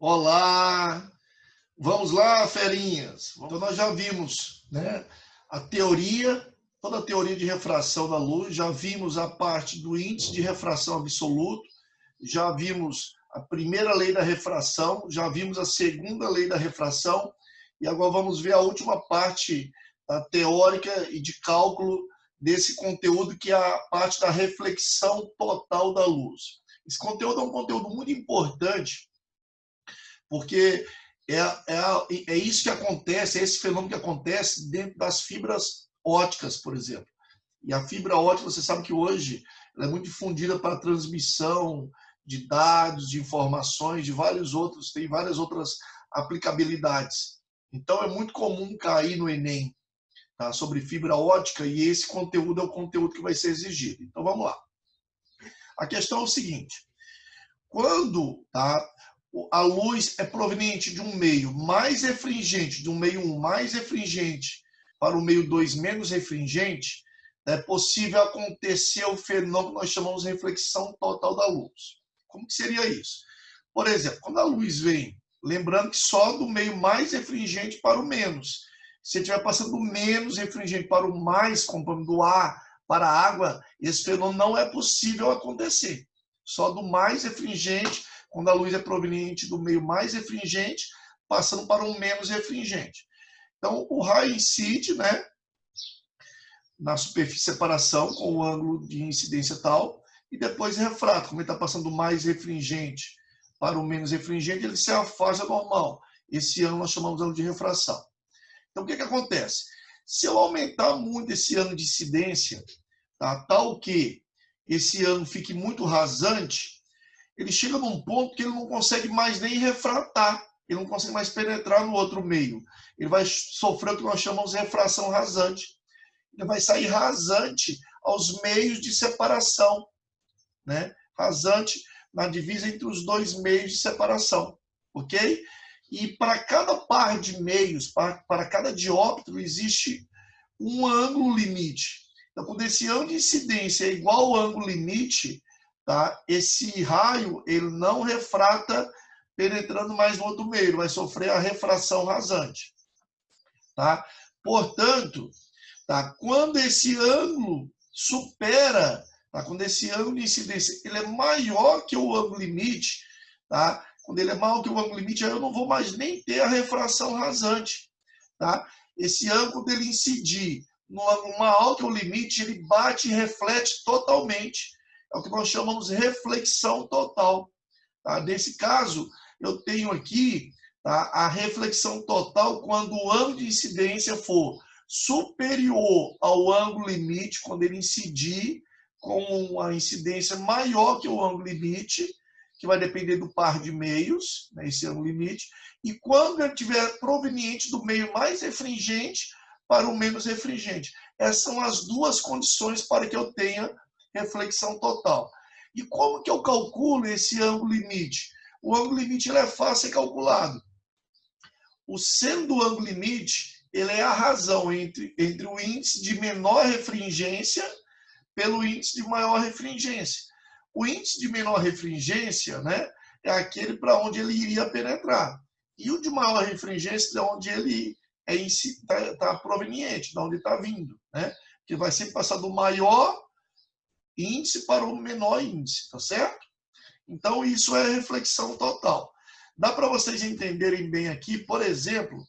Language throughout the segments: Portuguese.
Olá! Vamos lá, ferinhas! Então, nós já vimos, né, a teoria, toda a teoria de refração da luz, já vimos a parte do índice de refração absoluto, já vimos a primeira lei da refração, já vimos a segunda lei da refração, e agora vamos ver a última parte teórica e de cálculo desse conteúdo, que é a parte da reflexão total da luz. Esse conteúdo é um conteúdo muito importante, porque é isso que acontece, é esse fenômeno que acontece dentro das fibras óticas, por exemplo. E a fibra ótica, você sabe que hoje ela é muito difundida para a transmissão de dados, de informações, de vários outros, tem várias outras aplicabilidades. Então é muito comum cair no Enem, tá, sobre fibra ótica, e esse conteúdo é o conteúdo que vai ser exigido. Então vamos lá. A questão é o seguinte: quando a luz é proveniente de um meio mais refringente, de um meio 1 mais refringente para o meio 2 menos refringente, é possível acontecer o fenômeno que nós chamamos de reflexão total da luz. Como que seria isso? Por exemplo, quando a luz vem, lembrando que só do meio mais refringente para o menos. Se estiver passando do menos refringente para o mais, como do ar para a água, esse fenômeno não é possível acontecer. Só do mais refringente, quando a luz é proveniente do meio mais refringente, passando para um menos refringente. Então, o raio incide, né, na superfície de separação, com o ângulo de incidência tal, e depois refrata. Como ele está passando do mais refringente para o menos refringente, ele se afasta normal. Esse ângulo nós chamamos de ângulo de refração. Então, o que acontece? Se eu aumentar muito esse ângulo de incidência, tal que esse ângulo fique muito rasante, ele chega num ponto que ele não consegue mais nem refratar, ele não consegue mais penetrar no outro meio. Ele vai sofrer o que nós chamamos de refração rasante. Ele vai sair rasante aos meios de separação, né? Rasante na divisa entre os dois meios de separação, ok? E para cada par de meios, para cada dióptro, existe um ângulo limite. Então, quando esse ângulo de incidência é igual ao ângulo limite, tá, esse raio ele não refrata penetrando mais no outro meio, ele vai sofrer a refração rasante. Tá? Portanto, quando esse ângulo supera, quando esse ângulo de incidência ele é maior que o ângulo limite, quando ele é maior que o ângulo limite, aí eu não vou mais nem ter a refração rasante. Esse ângulo dele incidir no ângulo maior que o limite, ele bate e reflete totalmente. É o que nós chamamos de reflexão total. Nesse caso, eu tenho aqui a reflexão total quando o ângulo de incidência for superior ao ângulo limite, quando ele incidir com a incidência maior que o ângulo limite, que vai depender do par de meios, né, esse ângulo limite, e quando ele estiver proveniente do meio mais refringente para o menos refringente. Essas são as duas condições para que eu tenha reflexão total. E como que eu calculo esse ângulo limite? O ângulo limite ele é fácil de ser calculado. O seno do ângulo limite ele é a razão entre o índice de menor refringência pelo índice de maior refringência. O índice de menor refringência, né, é aquele para onde ele iria penetrar. E o de maior refringência é onde ele está proveniente, de onde está vindo. Né? Que vai sempre passar do maior índice para o menor índice, tá certo? Então, isso é reflexão total. Dá para vocês entenderem bem aqui, por exemplo,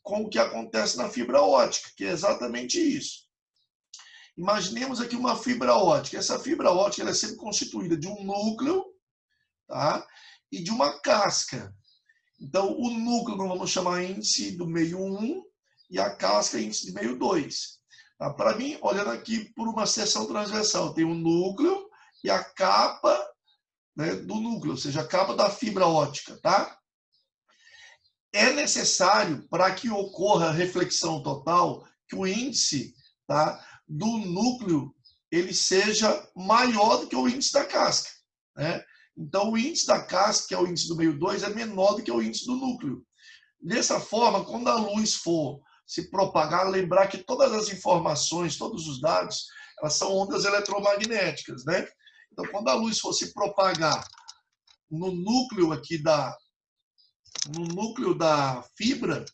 com o que acontece na fibra ótica, que é exatamente isso. Imaginemos aqui uma fibra ótica. Essa fibra ótica ela é sempre constituída de um núcleo, tá? E de uma casca. Então, o núcleo nós vamos chamar índice do meio 1 e a casca índice de meio 2. Tá? Para mim, olhando aqui por uma seção transversal, tem o núcleo e a capa, né, do núcleo, ou seja, a capa da fibra ótica. Tá? É necessário, para que ocorra a reflexão total, que o índice, tá, do núcleo ele seja maior do que o índice da casca. Né? Então, o índice da casca, que é o índice do meio 2, é menor do que o índice do núcleo. Dessa forma, quando a luz for se propagar, lembrar que todas as informações, todos os dados, elas são ondas eletromagnéticas. Né? Então, quando a luz for se propagar no núcleo aqui no núcleo da fibra,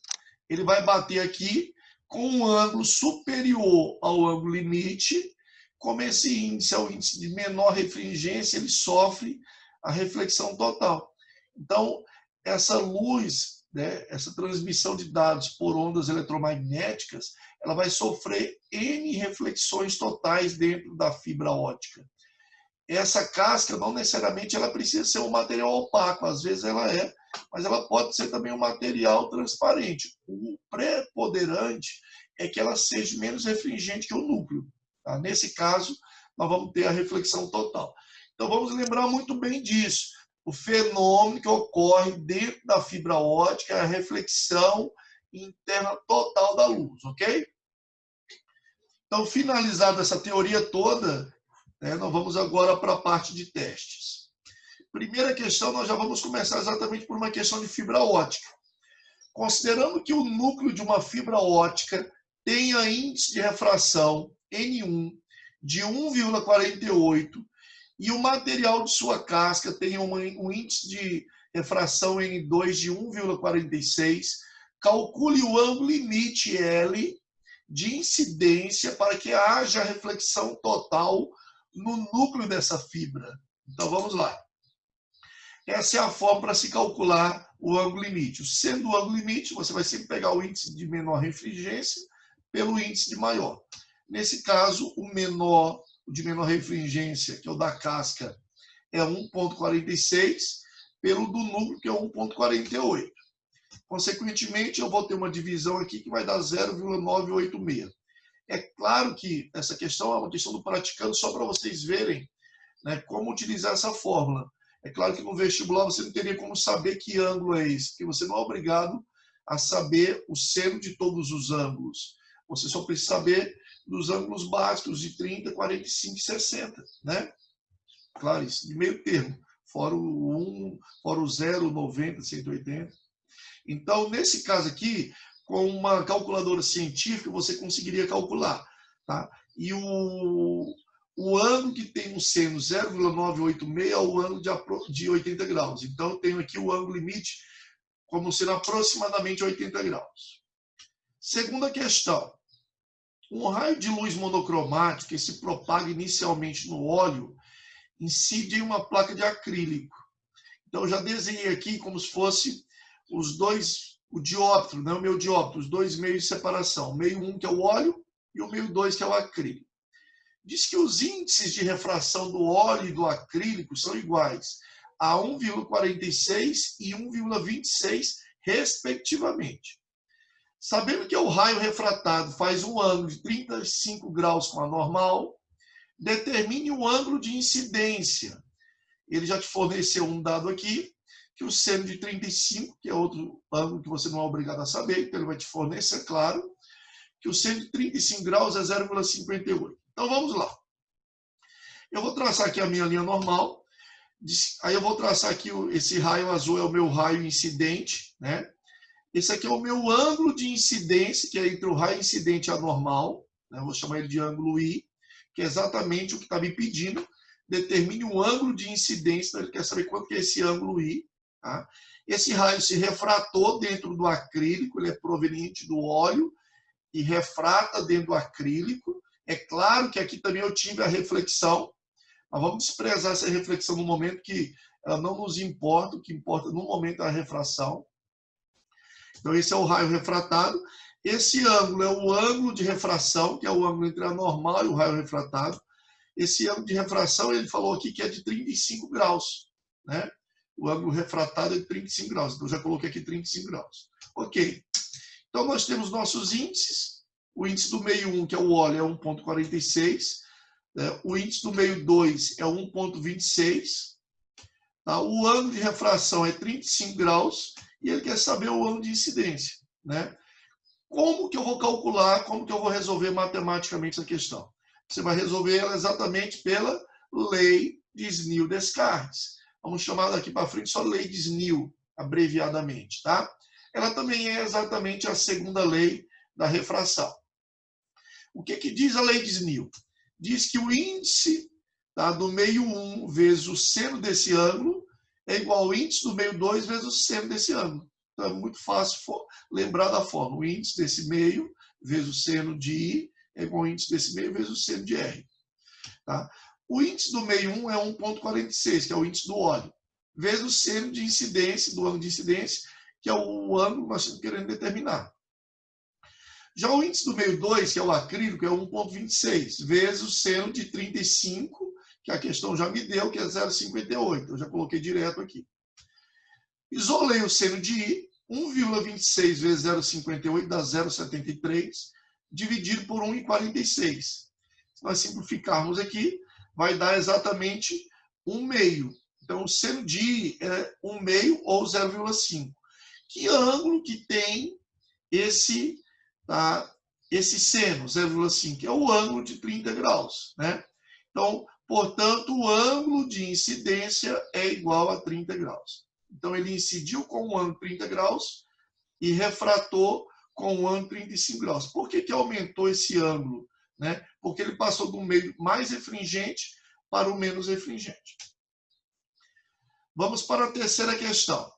ele vai bater aqui com um ângulo superior ao ângulo limite. Como esse índice é o índice de menor refringência, ele sofre a reflexão total. Então, essa luz, né, essa transmissão de dados por ondas eletromagnéticas, ela vai sofrer N reflexões totais dentro da fibra ótica. Essa casca, não necessariamente ela precisa ser um material opaco, às vezes ela é, mas ela pode ser também um material transparente. O preponderante é que ela seja menos refringente que o núcleo. Tá? Nesse caso, nós vamos ter a reflexão total. Então, vamos lembrar muito bem disso. O fenômeno que ocorre dentro da fibra ótica é a reflexão interna total da luz, ok? Então, finalizada essa teoria toda, nós vamos agora para a parte de testes. Primeira questão, nós já vamos começar exatamente por uma questão de fibra ótica. Considerando que o núcleo de uma fibra ótica tenha índice de refração N1 de 1,48 e o material de sua casca tenha um índice de refração N2 de 1,46, calcule o ângulo limite L de incidência para que haja reflexão total no núcleo dessa fibra. Então, vamos lá. Essa é a forma para se calcular o ângulo limite. Sendo o ângulo limite, você vai sempre pegar o índice de menor refringência pelo índice de maior. Nesse caso, o de menor refringência, que é o da casca, é 1,46, pelo do núcleo, que é 1,48. Consequentemente, eu vou ter uma divisão aqui que vai dar 0,986. É claro que essa questão é uma questão do praticando, só para vocês verem, né, como utilizar essa fórmula. É claro que no vestibular você não teria como saber que ângulo é esse, porque você não é obrigado a saber o seno de todos os ângulos. Você só precisa saber dos ângulos básicos de 30, 45 e 60. Né? Claro, isso de meio termo. Fora o 1, fora o 0, 90, 180. Então, nesse caso aqui, com uma calculadora científica, você conseguiria calcular. Tá? E o ângulo que tem no seno 0,986 é o ângulo de 80 graus. Então, eu tenho aqui o ângulo limite como sendo aproximadamente 80 graus. Segunda questão. Um raio de luz monocromático que se propaga inicialmente no óleo incide em uma placa de acrílico. Então, eu já desenhei aqui como se fosse os dois, o dióptro, né? O meu dióptro, os dois meios de separação. O meio 1, que é o óleo, e o meio 2, que é o acrílico. Diz que os índices de refração do óleo e do acrílico são iguais a 1,46 e 1,26, respectivamente. Sabendo que o raio refratado faz um ângulo de 35 graus com a normal, determine o ângulo de incidência. Ele já te forneceu um dado aqui, que o seno de 35, que é outro ângulo que você não é obrigado a saber, então ele vai te fornecer, claro, que o seno de 35 graus é 0,58. Então, vamos lá. Eu vou traçar aqui a minha linha normal. Aí eu vou traçar aqui, esse raio azul é o meu raio incidente, né? Esse aqui é o meu ângulo de incidência, que é entre o raio incidente e a normal. Né? Eu vou chamar ele de ângulo I, que é exatamente o que está me pedindo. Determine o ângulo de incidência, então ele quer saber quanto que é esse ângulo I. Tá? Esse raio se refratou dentro do acrílico, ele é proveniente do óleo e refrata dentro do acrílico. É claro que aqui também eu tive a reflexão, mas vamos desprezar essa reflexão no momento que ela não nos importa, o que importa no momento é a refração. Então, esse é o raio refratado. Esse ângulo é o ângulo de refração, que é o ângulo entre a normal e o raio refratado. Esse ângulo de refração, ele falou aqui que é de 35 graus. Né? O ângulo refratado é de 35 graus. Então, eu já coloquei aqui 35 graus. Ok. Então, nós temos nossos índices. O índice do meio 1, que é o óleo, é 1,46. Né? O índice do meio 2 é 1,26. Tá? O ângulo de refração é 35 graus. E ele quer saber o ângulo de incidência. Né? Como que eu vou calcular, como que eu vou resolver matematicamente essa questão? Você vai resolver ela exatamente pela lei de Snell-Descartes. Vamos chamar daqui para frente só lei de Snell, abreviadamente. Tá? Ela também é exatamente a segunda lei da refração. O que diz a lei de Snell? Diz que o índice, tá, do meio 1 vezes o seno desse ângulo é igual ao índice do meio 2 vezes o seno desse ângulo. Então, é muito fácil lembrar da forma. O índice desse meio vezes o seno de I é igual ao índice desse meio vezes o seno de R. Tá? O índice do meio 1 é 1,46, que é o índice do óleo, vezes o seno de incidência, do ângulo de incidência, que é o ângulo que nós estamos querendo determinar. Já o índice do meio 2, que é o acrílico, é 1,26, vezes o seno de 35, que a questão já me deu, que é 0,58. Eu já coloquei direto aqui. Isolei o seno de I, 1,26 vezes 0,58 dá 0,73, dividido por 1,46. Se nós simplificarmos aqui, vai dar exatamente 1 meio. Então, o seno de I é 1 meio ou 0,5. Que ângulo que tem esse seno, 0,5? É o ângulo de 30 graus. Né? Então, portanto, o ângulo de incidência é igual a 30 graus. Então, ele incidiu com o ângulo 30 graus e refratou com o ângulo 35 graus. Por que aumentou esse ângulo? Né? Porque ele passou do meio mais efringente para o menos efringente. Vamos para a terceira questão.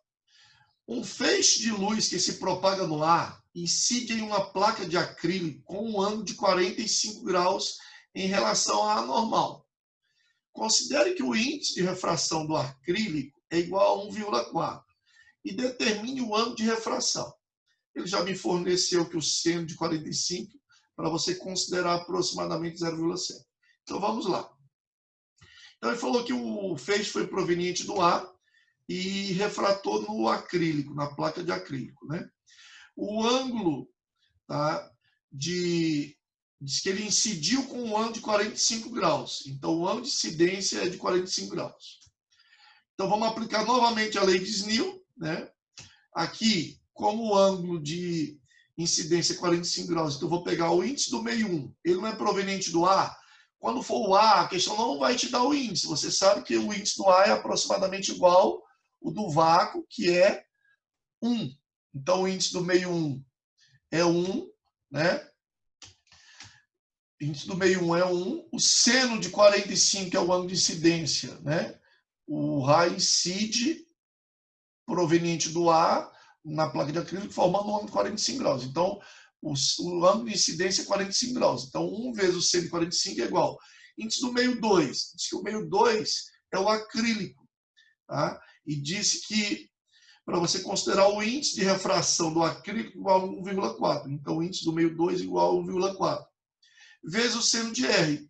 Um feixe de luz que se propaga no ar incide em uma placa de acrílico com um ângulo de 45 graus em relação à normal. Considere que o índice de refração do acrílico é igual a 1,4 e determine o ângulo de refração. Ele já me forneceu que o seno de 45 para você considerar aproximadamente 0,7. Então vamos lá. Então ele falou que o feixe foi proveniente do ar e refratou no acrílico, na placa de acrílico. Né? O ângulo diz que ele incidiu com um ângulo de 45 graus. Então o ângulo de incidência é de 45 graus. Então vamos aplicar novamente a lei de Snell. Né? Aqui, como o ângulo de incidência é 45 graus, então eu vou pegar o índice do meio 1. Ele não é proveniente do ar. Quando for o ar, a questão não vai te dar o índice. Você sabe que o índice do ar é aproximadamente igual ao do vácuo, que é 1. Então, o índice do meio 1 é 1, né? O índice do meio 1 é 1. O seno de 45 é o ângulo de incidência, né? O raio incide proveniente do ar na placa de acrílico, formando um ângulo de 45 graus. Então, o ângulo de incidência é 45 graus. Então, 1 vezes o seno de 45 é igual. Índice do meio 2. Diz que o meio 2 é o acrílico. Tá? E disse que, para você considerar o índice de refração do acrílico igual a 1,4. Então, o índice do meio 2 igual a 1,4. Vezes o seno de R,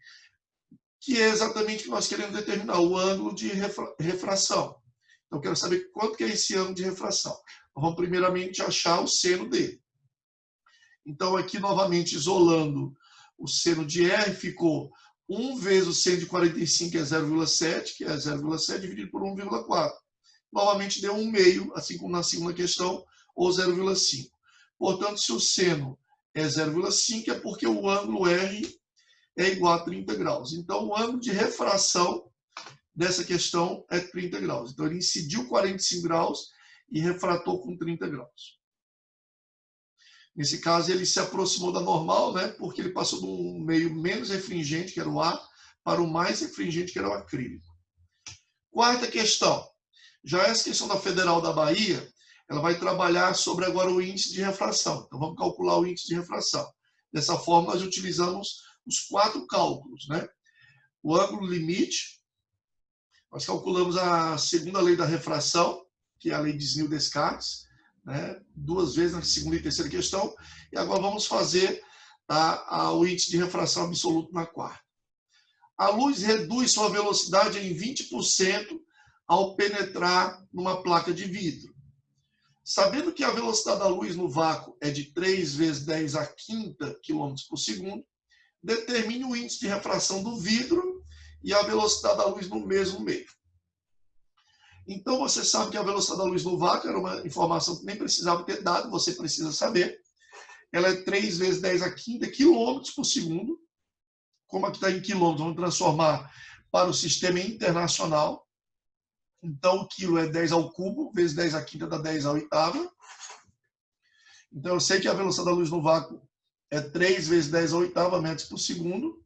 que é exatamente o que nós queremos determinar, o ângulo de refração. Então, eu quero saber quanto que é esse ângulo de refração. Então, vamos primeiramente achar o seno dele. Então, aqui, novamente, isolando o seno de R, ficou 1 vezes o seno de 45, que é 0,7, que é 0,7 dividido por 1,4. Novamente, deu 1 meio, assim como na segunda questão, ou 0,5. Portanto, se o seno é 0,5, é porque o ângulo R é igual a 30 graus. Então, o ângulo de refração dessa questão é 30 graus. Então, ele incidiu 45 graus e refratou com 30 graus. Nesse caso, ele se aproximou da normal, né? Porque ele passou de um meio menos refringente, que era o ar, para o mais refringente, que era o acrílico. Quarta questão. Já essa questão da Federal da Bahia, ela vai trabalhar sobre agora o índice de refração. Então, vamos calcular o índice de refração. Dessa forma, nós utilizamos os 4 cálculos, né? O ângulo limite, nós calculamos a segunda lei da refração, que é a lei de Snell-Descartes, né? 2 vezes na segunda e terceira questão, e agora vamos fazer o índice de refração absoluto na quarta. A luz reduz sua velocidade em 20% ao penetrar numa placa de vidro. Sabendo que a velocidade da luz no vácuo é de 3 vezes 10 a quinta km por segundo, determine o índice de refração do vidro e a velocidade da luz no mesmo meio. Então, você sabe que a velocidade da luz no vácuo era uma informação que nem precisava ter dado, você precisa saber. Ela é 3 vezes 10 a quinta quilômetros por segundo. Como aqui está em quilômetros, vamos transformar para o sistema internacional. Então, o quilo é 10 ao cubo, vezes 10 à quinta dá 10 à oitava. Então, eu sei que a velocidade da luz no vácuo é 3 vezes 10 à oitava metros por segundo.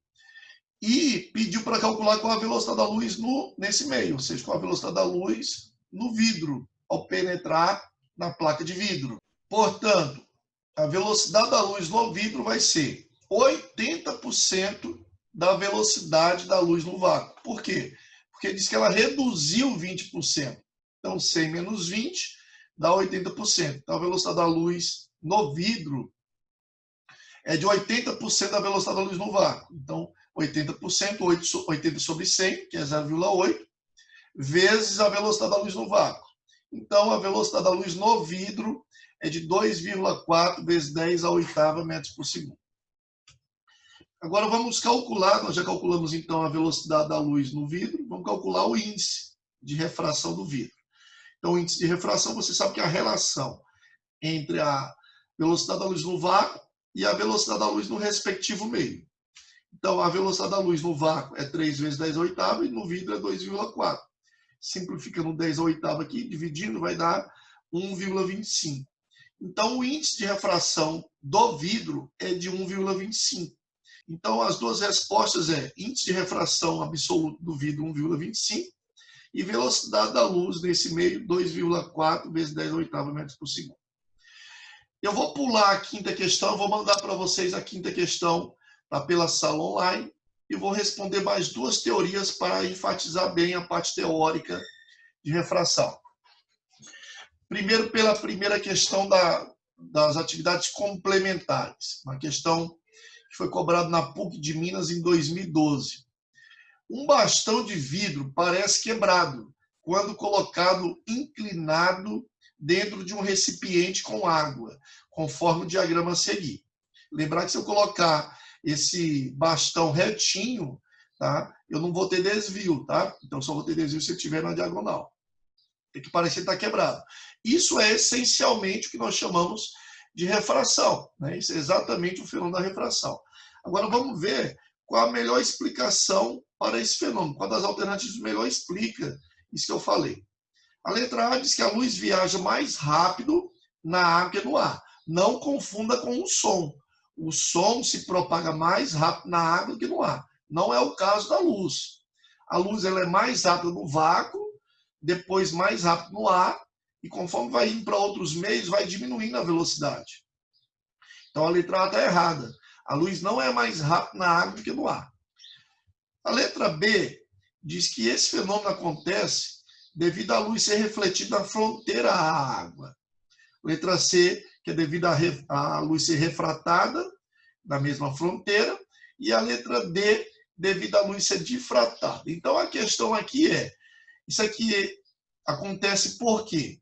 E pediu para calcular qual a velocidade da luz nesse meio, ou seja, qual a velocidade da luz no vidro ao penetrar na placa de vidro. Portanto, a velocidade da luz no vidro vai ser 80% da velocidade da luz no vácuo. Por quê? Porque diz que ela reduziu 20%. Então, 100 menos 20 dá 80%. Então, a velocidade da luz no vidro é de 80% da velocidade da luz no vácuo. Então, 80%, 80 sobre 100, que é 0,8, vezes a velocidade da luz no vácuo. Então, a velocidade da luz no vidro é de 2,4 vezes 10 à oitava metros por segundo. Agora vamos calcular, nós já calculamos então a velocidade da luz no vidro, vamos calcular o índice de refração do vidro. Então, o índice de refração, você sabe que é a relação entre a velocidade da luz no vácuo e a velocidade da luz no respectivo meio. Então, a velocidade da luz no vácuo é 3 vezes 10 à oitava e no vidro é 2,4. Simplificando 10 à oitava aqui, dividindo, vai dar 1,25. Então, o índice de refração do vidro é de 1,25. Então, as duas respostas é índice de refração absoluto do vidro 1,25 e velocidade da luz nesse meio 2,4 vezes 10 à oitava metros por segundo. Eu vou pular a quinta questão, vou mandar para vocês a quinta questão pela sala online e vou responder mais duas teorias para enfatizar bem a parte teórica de refração. Primeiro, pela primeira questão das atividades complementares, uma questão que foi cobrada na PUC de Minas em 2012. Um bastão de vidro parece quebrado quando colocado inclinado dentro de um recipiente com água, conforme o diagrama a seguir. Lembrar que se eu colocar esse bastão retinho, tá, eu não vou ter desvio, tá? Então só vou ter desvio se eu estiver na diagonal. Tem que parecer estar quebrado. Isso é essencialmente o que nós chamamos de refração, né? Isso é exatamente o fenômeno da refração. Agora vamos ver qual a melhor explicação para esse fenômeno, qual das alternativas melhor explica isso que eu falei. A letra A diz que a luz viaja mais rápido na água que no ar. Não confunda com o som. O som se propaga mais rápido na água que no ar. Não é o caso da luz. A luz ela é mais rápida no vácuo, depois mais rápido no ar, e conforme vai indo para outros meios, vai diminuindo a velocidade. Então a letra A está errada. A luz não é mais rápida na água do que no ar. A letra B diz que esse fenômeno acontece devido à luz ser refletida na fronteira à água. Letra C, que é devido à luz ser refratada na mesma fronteira. E a letra D, devido à luz ser difratada. Então a questão aqui é, isso aqui acontece por quê?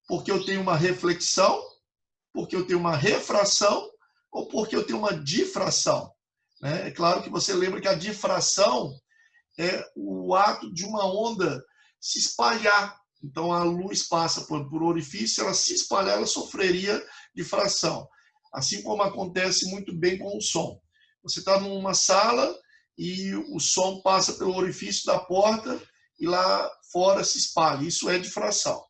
Porque eu tenho uma reflexão, porque eu tenho uma refração ou porque eu tenho uma difração. É claro que você lembra que a difração é o ato de uma onda se espalhar. Então, a luz passa por orifício, ela se espalhar, ela sofreria difração. Assim como acontece muito bem com o som. Você está numa sala e o som passa pelo orifício da porta e lá fora se espalha. Isso é difração.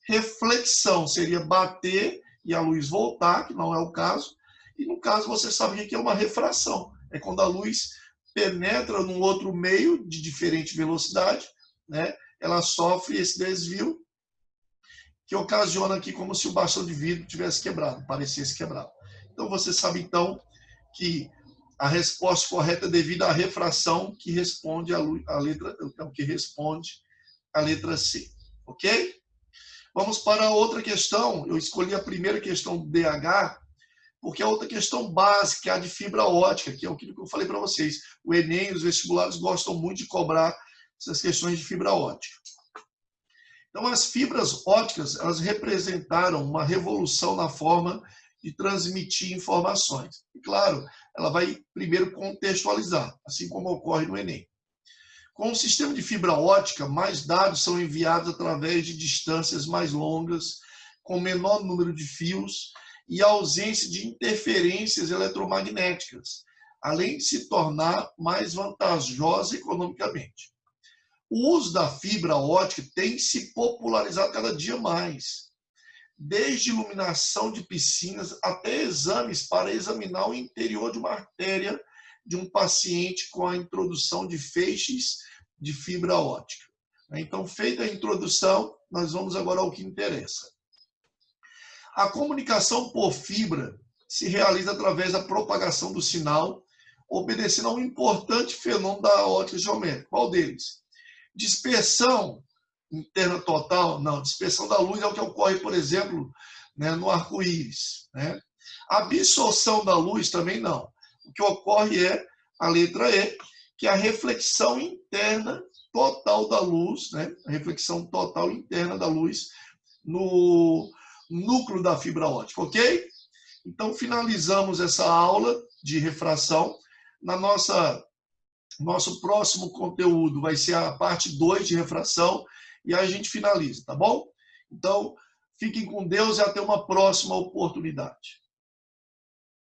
Reflexão seria bater e a luz voltar, que não é o caso. E no caso, você sabe o que é uma refração. É quando a luz penetra num outro meio de diferente velocidade, né? Ela sofre esse desvio que ocasiona aqui como se o bastão de vidro tivesse quebrado, parecesse quebrado. Então você sabe então que a resposta correta é devido à refração que responde a letra, que responde a letra C, ok? Vamos para a outra questão. Eu escolhi a primeira questão do DH porque a outra questão básica é a de fibra ótica, que é aquilo que eu falei para vocês. O Enem e os vestibulares gostam muito de cobrar essas questões de fibra ótica. Então, as fibras óticas, elas representaram uma revolução na forma de transmitir informações. E, claro, ela vai primeiro contextualizar, assim como ocorre no Enem. Com o sistema de fibra ótica, mais dados são enviados através de distâncias mais longas, com menor número de fios, e a ausência de interferências eletromagnéticas, além de se tornar mais vantajosa economicamente. O uso da fibra ótica tem se popularizado cada dia mais, desde iluminação de piscinas até exames para examinar o interior de uma artéria de um paciente com a introdução de feixes de fibra ótica. Então, feita a introdução, nós vamos agora ao que interessa. A comunicação por fibra se realiza através da propagação do sinal, obedecendo a um importante fenômeno da ótica geométrica. Qual deles? Dispersão interna total? Não, dispersão da luz é o que ocorre, por exemplo, né, no arco-íris. Né? Absorção da luz também não. O que ocorre é a letra E, que é a reflexão interna total da luz, né? A reflexão total interna da luz no núcleo da fibra ótica, ok? Então, finalizamos essa aula de refração. Nosso próximo conteúdo vai ser a parte 2 de refração e a gente finaliza, tá bom? Então, fiquem com Deus e até uma próxima oportunidade.